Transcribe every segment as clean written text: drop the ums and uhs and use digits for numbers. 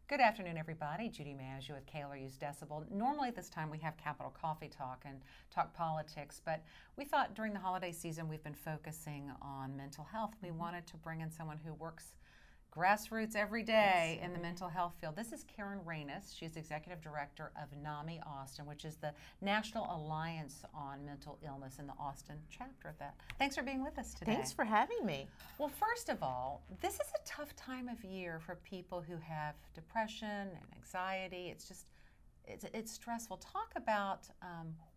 Good afternoon, everybody. Judy Maggio with KLRU's Decibel. Normally at this time we have Capital Coffee Talk and talk politics, but we thought during the holiday season we've been focusing on mental health. We wanted to bring in someone who works grassroots every day in the mental health field. This is Ranus. She's Executive Director of NAMI Austin, which is the National Alliance on Mental Illness in the Austin chapter of that. Thanks for being with us today. Thanks for having me. Well, first of all, this is a tough time of year for people who have depression and anxiety. It's stressful. Talk about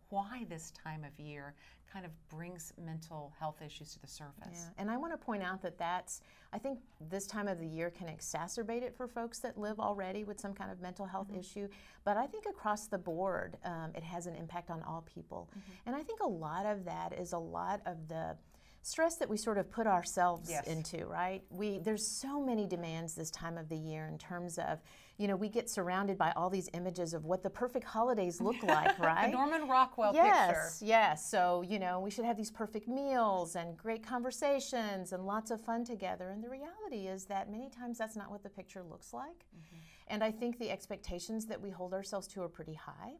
why this time of year kind of brings mental health issues to the surface. Yeah, and I want to point out that I think this time of the year can exacerbate it for folks that live already with some kind of mental health issue, but I think across the board it has an impact on all people. And I think a lot of that is a lot of the stress that we sort of put ourselves into, right? There's so many demands this time of the year in terms of, we get surrounded by all these images of what the perfect holidays look like, right? The Norman Rockwell picture. picture. Yes, so, we should have these perfect meals and great conversations and lots of fun together. And the reality is that many times that's not what the picture looks like. And I think the expectations that we hold ourselves to are pretty high.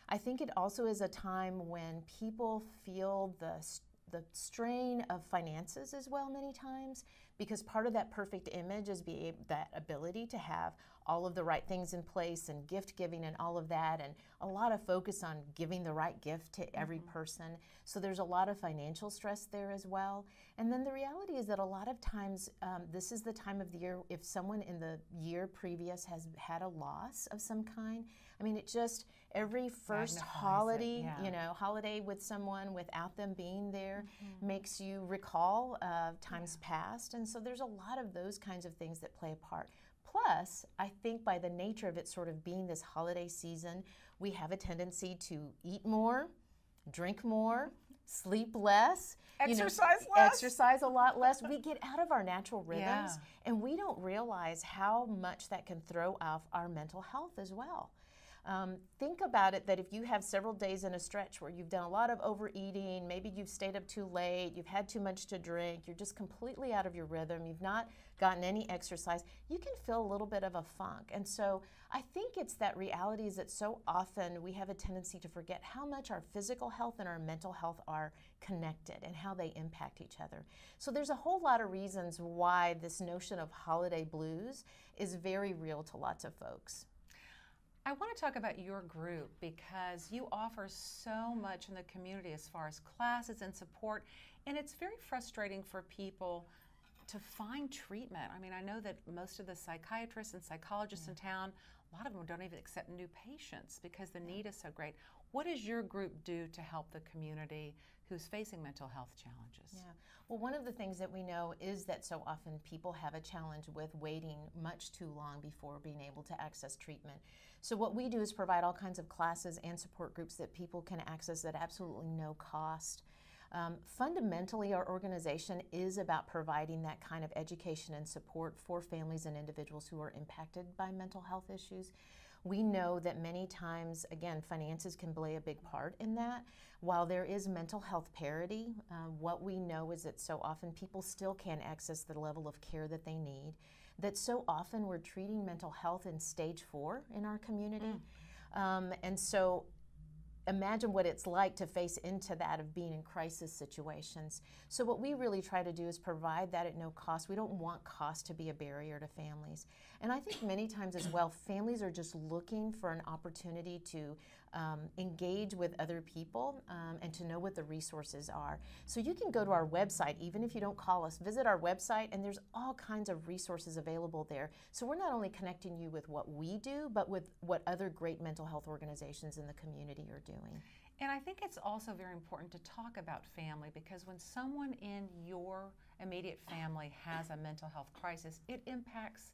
I think it also is a time when people feel the strain of finances as well many times, because part of that perfect image is that ability to have all of the right things in place and gift giving and all of that, and a lot of focus on giving the right gift to every person. So there's a lot of financial stress there as well. And then the reality is that a lot of times this is the time of the year, if someone in the year previous has had a loss of some kind, I mean, every first holiday, holiday with someone without them being there makes you recall times past. And so there's a lot of those kinds of things that play a part. Plus, I think by the nature of it sort of being this holiday season, we have a tendency to eat more, drink more, sleep less, exercise less, exercise a lot less. We get out of our natural rhythms, and we don't realize how much that can throw off our mental health as well. Think about it that if you have several days in a stretch where you've done a lot of overeating, maybe you've stayed up too late, you've had too much to drink, you're just completely out of your rhythm, you've not gotten any exercise, you can feel a little bit of a funk. And so I think it's that reality is that so often we have a tendency to forget how much our physical health and our mental health are connected and how they impact each other. So there's a whole lot of reasons why this notion of holiday blues is very real to lots of folks. I want to talk about your group because you offer so much in the community as far as classes and support, and it's very frustrating for people to find treatment. I mean, I know that most of the psychiatrists and psychologists in town, a lot of them don't even accept new patients because the need is so great. What does your group do to help the community who's facing mental health challenges? Yeah. Well, one of the things that we know is that so often people have a challenge with waiting much too long before being able to access treatment. So what we do is provide all kinds of classes and support groups that people can access at absolutely no cost. Fundamentally, our organization is about providing that kind of education and support for families and individuals who are impacted by mental health issues. We know that many times, again, finances can play a big part in that. While there is mental health parity, what we know is that so often people still can't access the level of care that they need, that so often we're treating mental health in stage 4 in our community. And so imagine what it's like to face into that of being in crisis situations. So what we really try to do is provide that at no cost. We don't want cost to be a barrier to families. And I think many times as well, families are just looking for an opportunity to engage with other people and to know what the resources are. So you can go to our website, even if you don't call us, visit our website, and there's all kinds of resources available there. So we're not only connecting you with what we do, but with what other great mental health organizations in the community are doing. And I think it's also very important to talk about family, because when someone in your immediate family has a mental health crisis, it impacts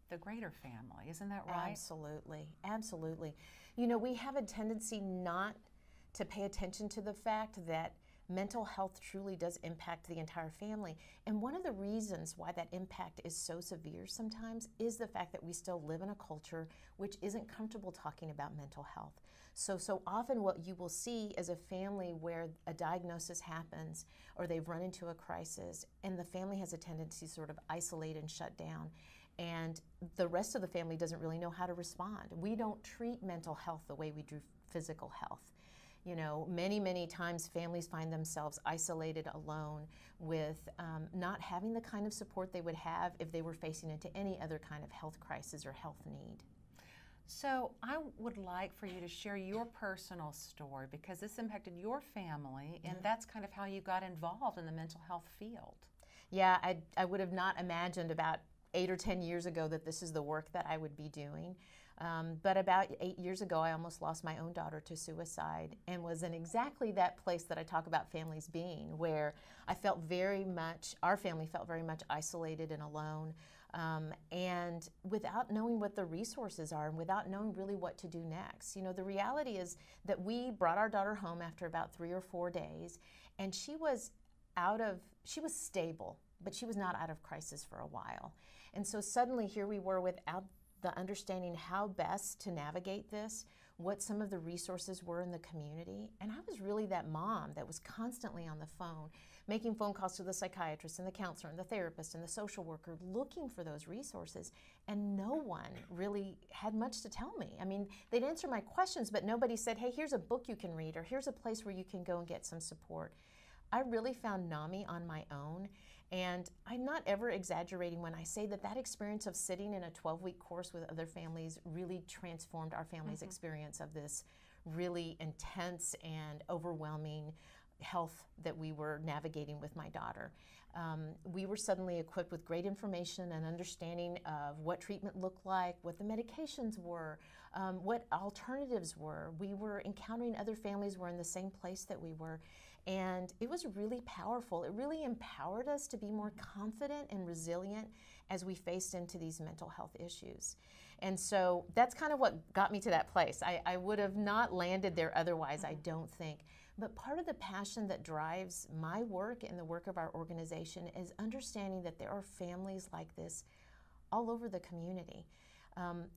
the greater family. Isn't that right? Absolutely, absolutely. We have a tendency not to pay attention to the fact that mental health truly does impact the entire family. And one of the reasons why that impact is so severe sometimes is the fact that we still live in a culture which isn't comfortable talking about mental health. So often what you will see is a family where a diagnosis happens or they've run into a crisis and the family has a tendency to sort of isolate and shut down. and the rest of the family doesn't really know how to respond. We don't treat mental health the way we do physical health. You know, many times families find themselves isolated, alone, with not having the kind of support they would have if they were facing into any other kind of health crisis or health need. So I would like for you to share your personal story, because this impacted your family, and that's kind of how you got involved in the mental health field. Yeah, I would have not imagined about 8 or 10 years ago that this is the work that I would be doing. But about 8 years ago, I almost lost my own daughter to suicide, and was in exactly that place that I talk about families being, where I felt our family felt very much isolated and alone, and without knowing what the resources are and without knowing really what to do next. You know, the reality is that we brought our daughter home after about 3 or 4 days, and she was stable, but she was not out of crisis for a while. And so suddenly here we were without the understanding how best to navigate this, what some of the resources were in the community. And I was really that mom that was constantly on the phone, making phone calls to the psychiatrist and the counselor and the therapist and the social worker, looking for those resources. And no one really had much to tell me. I mean, they'd answer my questions, but nobody said, hey, here's a book you can read, or here's a place where you can go and get some support. I really found NAMI on my own. And I'm not ever exaggerating when I say that that experience of sitting in a 12-week course with other families really transformed our family's experience of this really intense and overwhelming health that we were navigating with my daughter. We were suddenly equipped with great information and understanding of what treatment looked like, what the medications were, what alternatives were. We were encountering other families who were in the same place that we were. And it was really powerful. It really empowered us to be more confident and resilient as we faced into these mental health issues. And so that's kind of what got me to that place. I would have not landed there otherwise, I don't think. But part of the passion that drives my work and the work of our organization is understanding that there are families like this all over the community.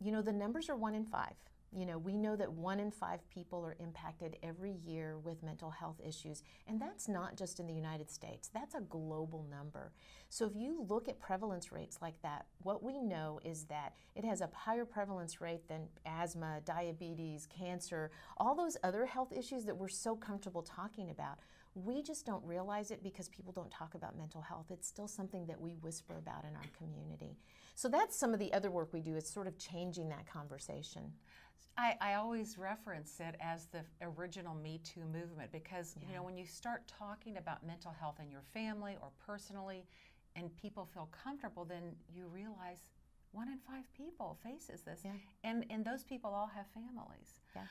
You know, the numbers are 1 in 5. You know, we know that 1 in 5 people are impacted every year with mental health issues, and that's not just in the United States. That's a global number. So if you look at prevalence rates like that, what we know is that it has a higher prevalence rate than asthma, diabetes, cancer, all those other health issues that we're so comfortable talking about. We just don't realize it because people don't talk about mental health. It's still something that we whisper about in our community. So that's some of the other work we do, is sort of changing that conversation. I always reference it as the original Me Too movement, because you know, when you start talking about mental health in your family or personally, and people feel comfortable, then you realize 1 in 5 people faces this, and those people all have families. Yes.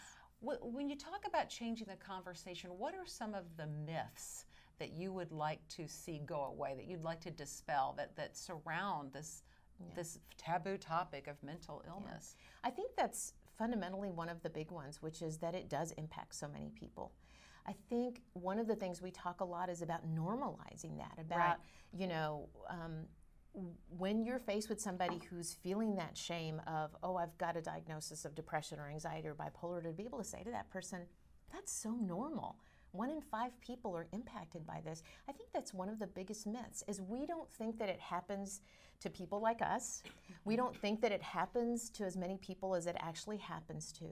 When you talk about changing the conversation, what are some of the myths that you would like to see go away, that you'd like to dispel, that surround this taboo topic of mental illness? I think that's fundamentally one of the big ones, which is that it does impact so many people. I think one of the things we talk a lot is about normalizing that, about, you know, when you're faced with somebody who's feeling that shame of, oh, I've got a diagnosis of depression or anxiety or bipolar, to be able to say to that person, that's so normal. 1 in 5 people are impacted by this. I think that's one of the biggest myths, is we don't think that it happens to people like us. We don't think that it happens to as many people as it actually happens to.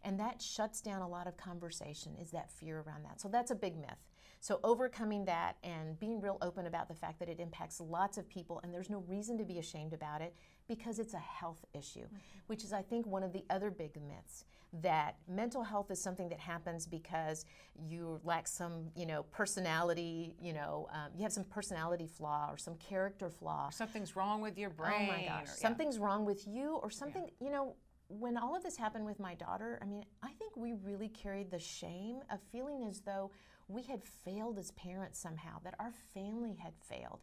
And that shuts down a lot of conversation, is that fear around that. So that's a big myth. So overcoming that and being real open about the fact that it impacts lots of people, and there's no reason to be ashamed about it because it's a health issue, which is, I think, one of the other big myths, that mental health is something that happens because you lack some, you know, personality, you know, you have some personality flaw or some character flaw. Or something's wrong with your brain. Oh my gosh, something's wrong with you, or something, you know. When all of this happened with my daughter, I mean, I think we really carried the shame of feeling as though we had failed as parents somehow, that our family had failed.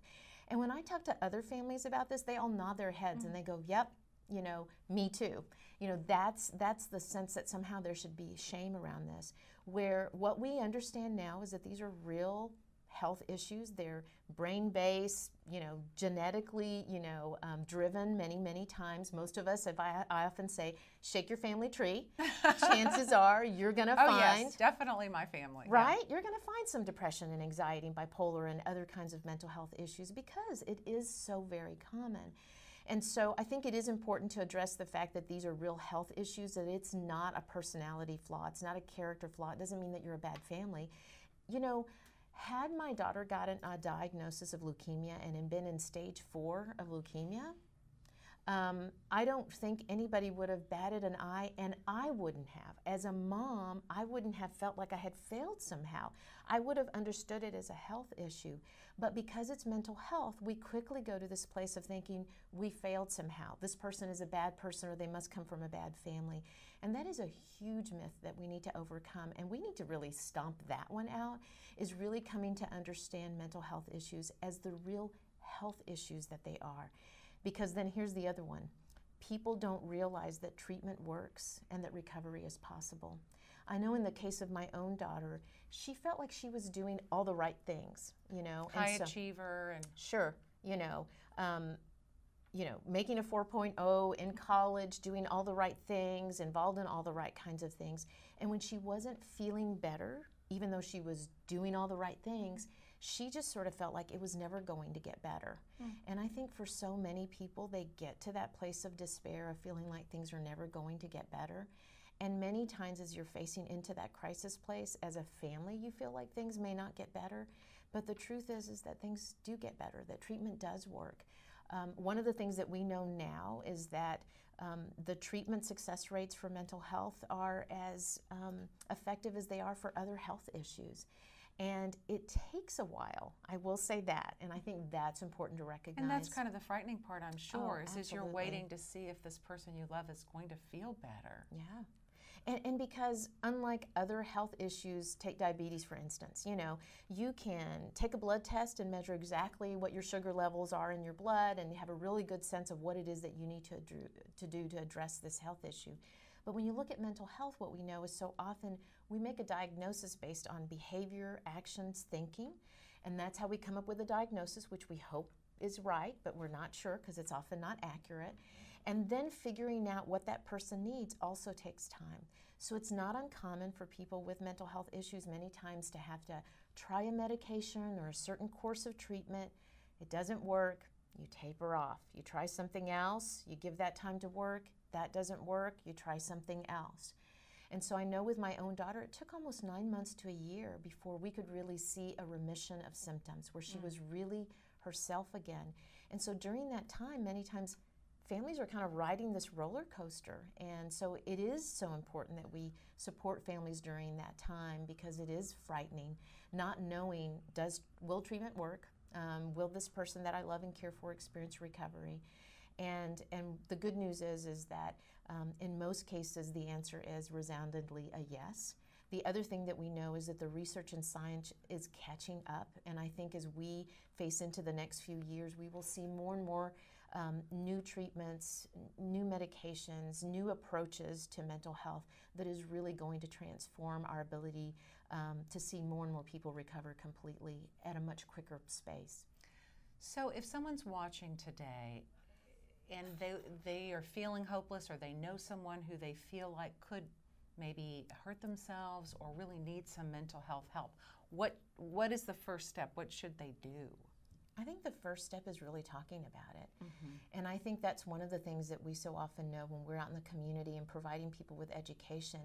And when I talk to other families about this, they all nod their heads and they go, yep, you know, me too. You know, that's the sense that somehow there should be shame around this, where what we understand now is that these are real health issues. They're brain-based, you know, genetically, you know, driven many times. Most of us, I often say, shake your family tree. Chances are you're going to find... Oh yes, definitely my family. Right? You're going to find some depression and anxiety and bipolar and other kinds of mental health issues, because it is so very common. And so I think it is important to address the fact that these are real health issues, that it's not a personality flaw, it's not a character flaw. It doesn't mean that you're a bad family. You know, had my daughter gotten a diagnosis of leukemia and had been in stage 4 of leukemia, I don't think anybody would have batted an eye, and I wouldn't have. As a mom, I wouldn't have felt like I had failed somehow. I would have understood it as a health issue. But because it's mental health, we quickly go to this place of thinking we failed somehow. This person is a bad person, or they must come from a bad family. And that is a huge myth that we need to overcome. And we need to really stomp that one out, is really coming to understand mental health issues as the real health issues that they are. Because then here's the other one. People don't realize that treatment works and that recovery is possible. I know in the case of my own daughter, she felt like she was doing all the right things, you know. High achiever and sure, making a 4.0 in college, doing all the right things, involved in all the right kinds of things. And when she wasn't feeling better, even though she was doing all the right things, she just sort of felt like it was never going to get better. And I think for so many people, they get to that place of despair, of feeling like things are never going to get better. And many times as you're facing into that crisis place, as a family, you feel like things may not get better. But the truth is that things do get better, that treatment does work. One of the things that we know now is that the treatment success rates for mental health are as effective as they are for other health issues. And it takes a while, I will say that, and I think that's important to recognize. And that's kind of the frightening part, I'm sure, is you're absolutely. waiting to see if this person you love is going to feel better. Yeah. And because unlike other health issues, take diabetes for instance, you can take a blood test and measure exactly what your sugar levels are in your blood and have a really good sense of what it is that you need to do to address this health issue. But when you look at mental health, what we know is so often we make a diagnosis based on behavior, actions, thinking, and that's how we come up with a diagnosis, which we hope is right, but we're not sure because it's often not accurate. And then figuring out what that person needs also takes time. So it's not uncommon for people with mental health issues many times to have to try a medication or a certain course of treatment. It doesn't work, you taper off. You try something else, you give that time to work, that doesn't work, you try something else. And so I know with my own daughter, it took almost 9 months to a year before we could really see a remission of symptoms where she was really herself again. And so during that time, many times families are kind of riding this roller coaster. And so it is so important that we support families during that time because it is frightening, not knowing, will treatment work? Will this person that I love and care for experience recovery? And the good news is that in most cases, the answer is resoundingly a yes. The other thing that we know is that the research and science is catching up, and I think as we face into the next few years, we will see more and more new treatments, new medications, new approaches to mental health that is really going to transform our ability to see more and more people recover completely at a much quicker space. So if someone's watching today and they are feeling hopeless, or they know someone who they feel like could maybe hurt themselves or really need some mental health help, what is the first step? What should they do? I think the first step is really talking about it. And I think that's one of the things that we so often know when we're out in the community and providing people with education.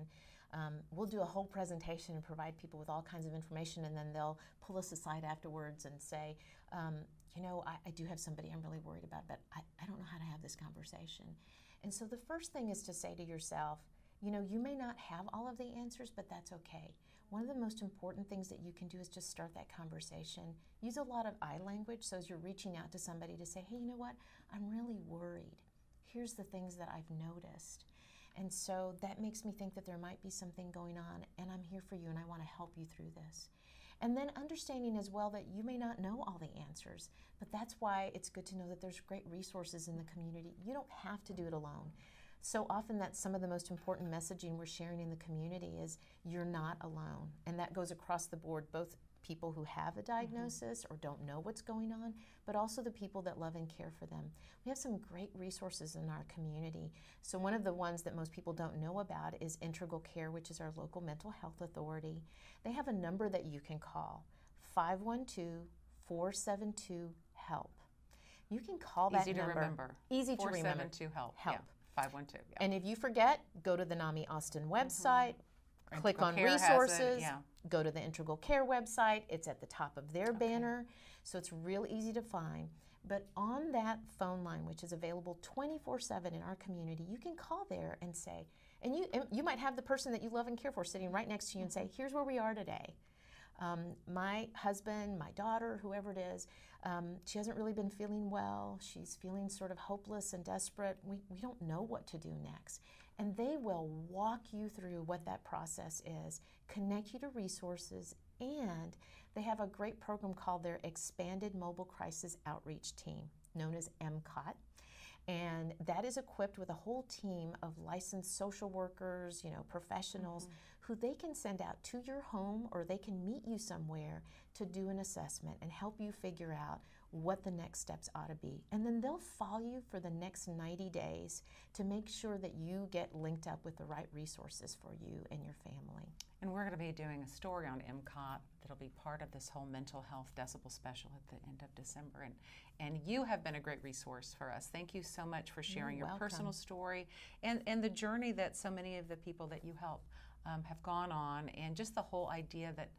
We'll do a whole presentation and provide people with all kinds of information, and then they'll pull us aside afterwards and say, I do have somebody I'm really worried about, but I don't know how to have this conversation. And so the first thing is to say to yourself, you may not have all of the answers, but that's okay. One of the most important things that you can do is just start that conversation. Use a lot of I language, so as you're reaching out to somebody to say, hey, you know what, I'm really worried. Here's the things that I've noticed. And so that makes me think that there might be something going on, and I'm here for you, and I want to help you through this. And then understanding as well that you may not know all the answers, but that's why it's good to know that there's great resources in the community. You don't have to do it alone. So often that's some of the most important messaging we're sharing in the community is you're not alone. And that goes across the board, both people who have a diagnosis or don't know what's going on, but also the people that love and care for them. We have some great resources in our community. So one of the ones that most people don't know about is Integral Care, which is our local mental health authority. They have a number that you can call, 512-472-HELP. you can call that Easy to number. remember. Easy to remember. 472 help. Help. Yeah. 512. Yeah. And if you forget, go to the NAMI Austin website, click Integral on Care has it, resources, yeah. go to the Integral Care website. It's at the top of their banner, so it's real easy to find. But on that phone line, which is available 24/7 in our community, you can call there and say, and you might have the person that you love and care for sitting right next to you and say, here's where we are today. My husband, my daughter, whoever it is, she hasn't really been feeling well. She's feeling sort of hopeless and desperate. We don't know what to do next. And they will walk you through what that process is, connect you to resources, and they have a great program called their Expanded Mobile Crisis Outreach Team, known as MCOT. And that is equipped with a whole team of licensed social workers, professionals who they can send out to your home, or they can meet you somewhere to do an assessment and help you figure out what the next steps ought to be. And then they'll follow you for the next 90 days to make sure that you get linked up with the right resources for you and your family. And we're going to be doing a story on MCOT that'll be part of this whole mental health decibel special at the end of December. And you have been a great resource for us. Thank you so much for sharing your personal story and the journey that so many of the people that you help have gone on, and just the whole idea that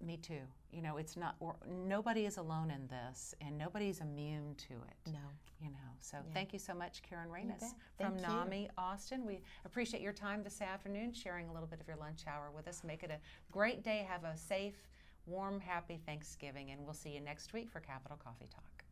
me too. It's not, nobody is alone in this, and nobody's immune to it. No. So thank you so much, Karen Ranus from NAMI Austin. We appreciate your time this afternoon, sharing a little bit of your lunch hour with us. Make it a great day. Have a safe, warm, happy Thanksgiving, and we'll see you next week for Capital Coffee Talk.